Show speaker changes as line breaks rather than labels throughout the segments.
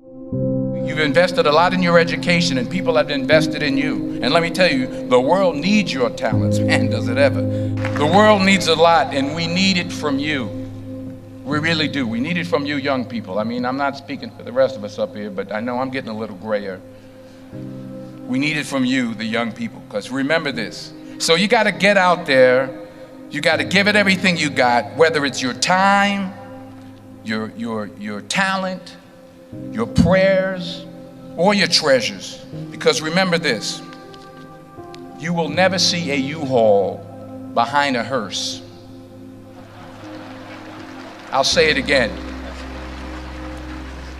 You've invested a lot in your education, and people have invested in you. And let me tell you, the world needs your talents. Man, does it ever. The world needs a lot, and we need it from you. We really do. We need it from you young people. I mean, I'm not speaking for the rest of us up here, but I know I'm getting a little grayer. We need it from you, the young people, because remember this. So you got to get out there. You got to give it everything you got, whether it's your time, your talent, your prayers, or your treasures. Because remember this, you will never see a U-Haul behind a hearse. I'll say it again.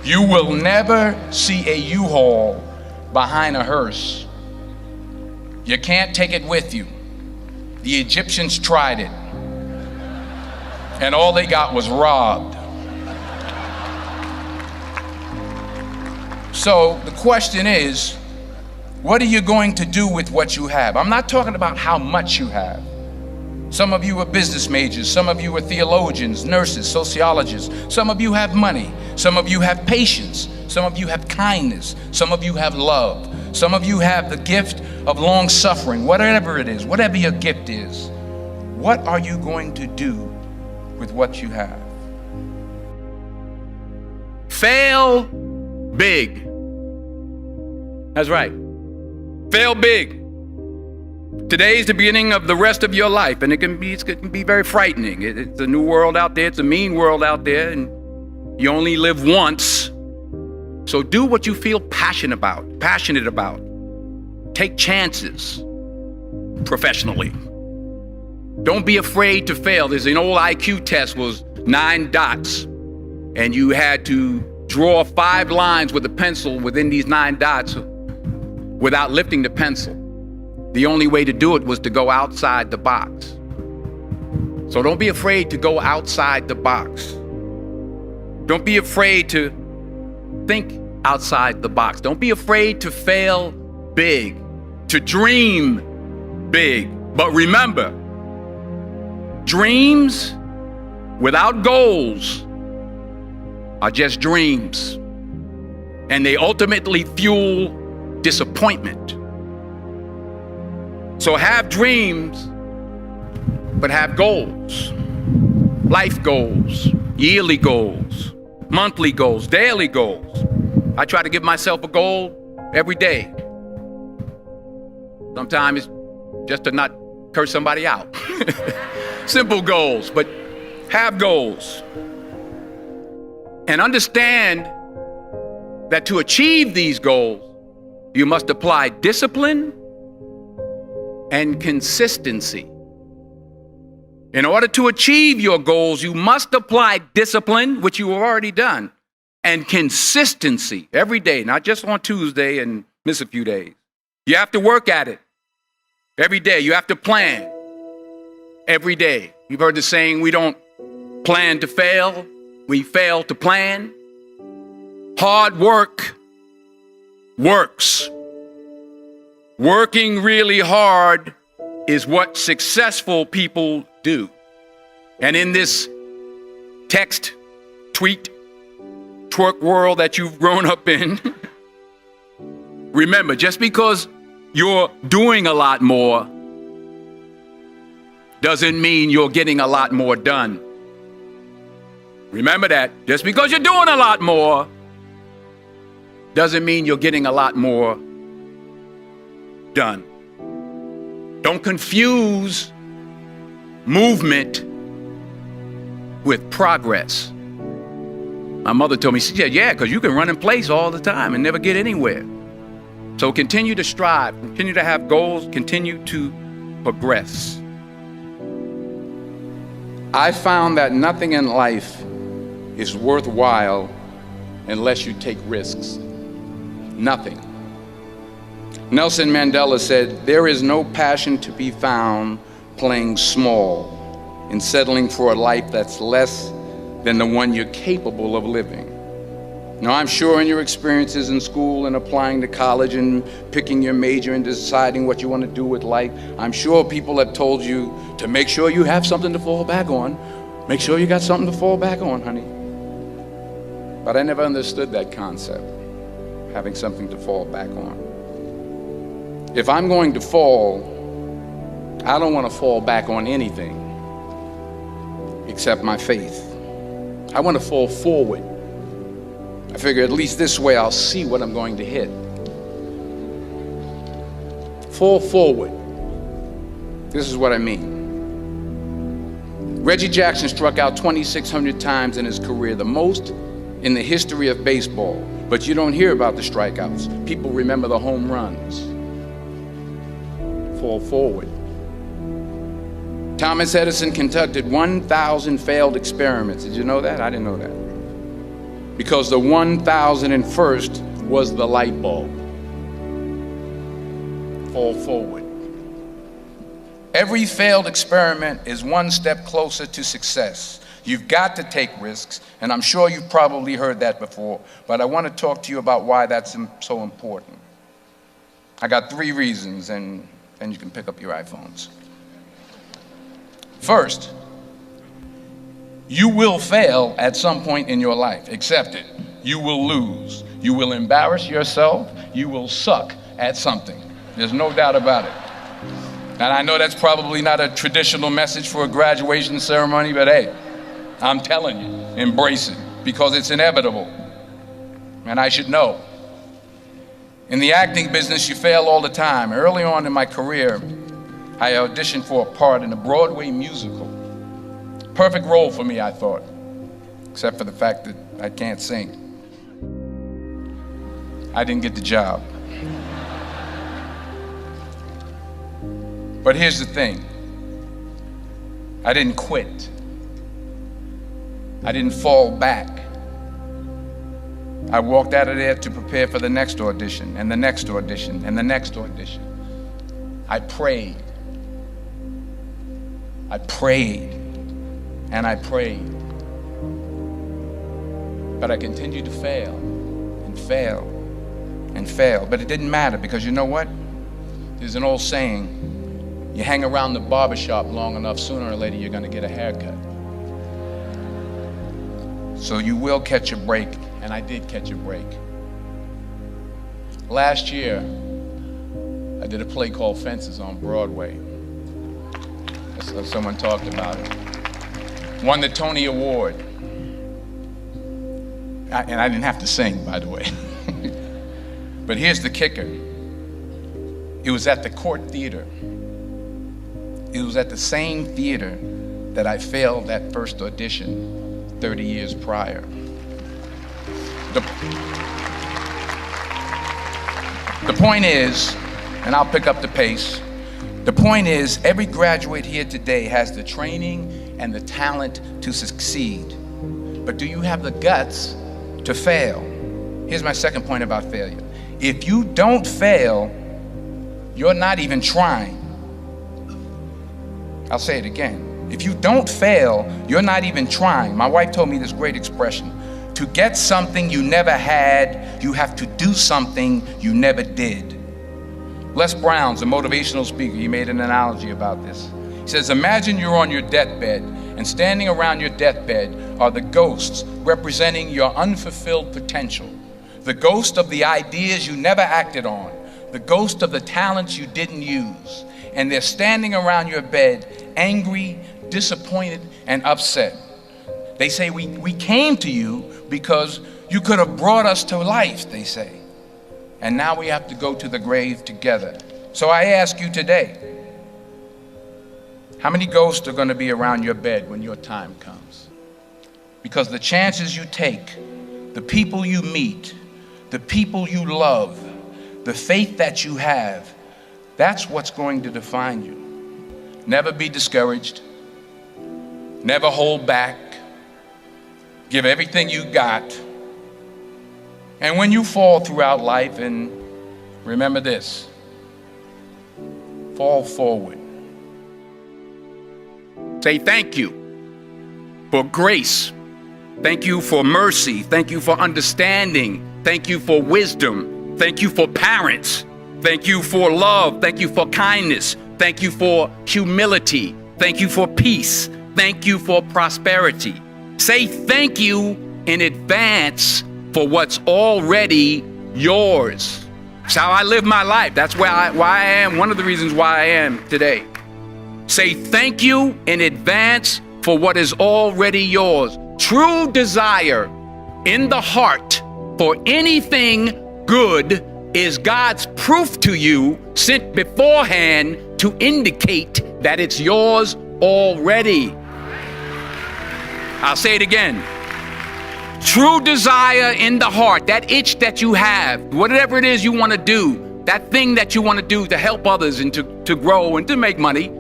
You will never see a U-Haul behind a hearse. You can't take it with you. The Egyptians tried it, and all they got was robbed. So the question is, what are you going to do with what you have? I'm not talking about how much you have. Some of you are business majors, some of you are theologians, nurses, sociologists. Some of you have money, some of you have patience, some of you have kindness, some of you have love, some of you have the gift of long suffering. Whatever it is, whatever your gift is, what are you going to do with what you have?
Fail big. That's right. Fail big. Today's the beginning of the rest of your life, and it can be very frightening. It's a new world out there. It's a mean world out there, and you only live once. So do what you feel passionate about. Take chances professionally. Don't be afraid to fail. There's an old IQ test, was 9 dots, and you had to draw 5 lines with a pencil within these 9 dots without lifting the pencil. The only way to do it was to go outside the box. So don't be afraid to go outside the box. Don't be afraid to think outside the box. Don't be afraid to fail big, to dream big. But remember, dreams without goals are just dreams, and they ultimately fuel disappointment. So have dreams, but have goals. Life goals, yearly goals, monthly goals, daily goals. I try to give myself a goal every day. Sometimes it's just to not curse somebody out. Simple goals, but have goals. And understand that to achieve these goals, you must apply discipline and consistency. In order to achieve your goals, you must apply discipline, which you have already done, and consistency every day, not just on Tuesday and miss a few days. You have to work at it every day. You have to plan every day. You've heard the saying, we don't plan to fail, we fail to plan. Hard work works. Working really hard is what successful people do. And in this text, tweet, twerk world that you've grown up in, remember, just because you're doing a lot more doesn't mean you're getting a lot more done. Remember that. Just because you're doing a lot more doesn't mean you're getting a lot more done. Don't confuse movement with progress. My mother told me, she said, yeah, because you can run in place all the time and never get anywhere. So continue to strive, continue to have goals, continue to progress. I found that nothing in life is worthwhile unless you take risks. Nothing. Nelson Mandela said, there is no passion to be found playing small and settling for a life that's less than the one you're capable of living. Now, I'm sure in your experiences in school and applying to college and picking your major and deciding what you want to do with life, I'm sure people have told you to make sure you have something to fall back on. Make sure you got something to fall back on, honey.
But I never understood that concept, having something to fall back on. If I'm going to fall, I don't want to fall back on anything except my faith. I want to fall forward. I figure at least this way I'll see what I'm going to hit. Fall forward. This is what I mean. Reggie Jackson struck out 2,600 times in his career, the most in the history of baseball. But you don't hear about the strikeouts. People remember the home runs. Fall forward. Thomas Edison conducted 1,000 failed experiments. Did you know that? I didn't know that. Because the 1,001st was the light bulb. Fall forward. Every failed experiment is one step closer to success. You've got to take risks, and I'm sure you've probably heard that before, but I want to talk to you about why that's so important. I got 3 reasons, and then you can pick up your iPhones. First, you will fail at some point in your life. Accept it. You will lose. You will embarrass yourself. You will suck at something. There's no doubt about it. And I know that's probably not a traditional message for a graduation ceremony, but hey, I'm telling you, embrace it, because it's inevitable. And I should know. In the acting business, you fail all the time. Early on in my career, I auditioned for a part in a Broadway musical. Perfect role for me, I thought, except for the fact that I can't sing. I didn't get the job. But here's the thing. I didn't quit. I didn't fall back. I walked out of there to prepare for the next audition, and the next audition, and the next audition. I prayed. I prayed, and I prayed. But I continued to fail, and fail, and fail. But it didn't matter, because you know what? There's an old saying, you hang around the barbershop long enough, sooner or later you're going to get a haircut. So you will catch a break, and I did catch a break. Last year, I did a play called Fences on Broadway. Someone talked about it. Won the Tony Award. And I didn't have to sing, by the way. But here's the kicker. It was at the Court Theater. It was at the same theater that I failed that first audition 30 years prior. The point is, and I'll pick up the pace, the point is, every graduate here today has the training and the talent to succeed. But do you have the guts to fail? Here's my second point about failure. If you don't fail, you're not even trying. I'll say it again. If you don't fail, you're not even trying. My wife told me this great expression. To get something you never had, you have to do something you never did. Les Brown's a motivational speaker. He made an analogy about this. He says, imagine you're on your deathbed, and standing around your deathbed are the ghosts representing your unfulfilled potential. The ghost of the ideas you never acted on. The ghost of the talents you didn't use. And they're standing around your bed, angry, disappointed, and upset. They say, we came to you because you could have brought us to life, they say. And now we have to go to the grave together. So I ask you today, how many ghosts are going to be around your bed when your time comes? Because the chances you take, the people you meet, the people you love, the faith that you have, that's what's going to define you. Never be discouraged. Never hold back. Give everything you got. And when you fall throughout life, and remember this, fall forward.
Say thank you for grace. Thank you for mercy. Thank you for understanding. Thank you for wisdom. Thank you for parents. Thank you for love. Thank you for kindness. Thank you for humility. Thank you for peace. Thank you for prosperity. Say thank you in advance for what's already yours. That's how I live my life. That's why I am, one of the reasons why I am today. Say thank you in advance for what is already yours. True desire in the heart for anything good is God's proof to you, sent beforehand to indicate that it's yours already. I'll say it again. True desire in the heart, that itch that you have, whatever it is you want to do, that thing that you want to do to help others and to grow and to make money,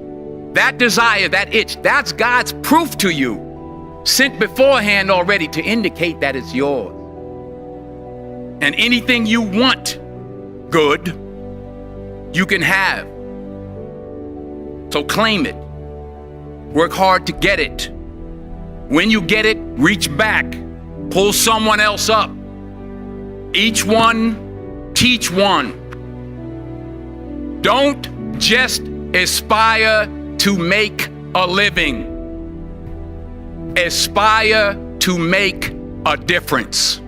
that desire, that itch, that's God's proof to you, sent beforehand already to indicate that it's yours. And anything you want good, you can have. So claim it. Work hard to get it. When you get it, reach back. Pull someone else up. Each one, teach one. Don't just aspire to make a living. Aspire to make a difference.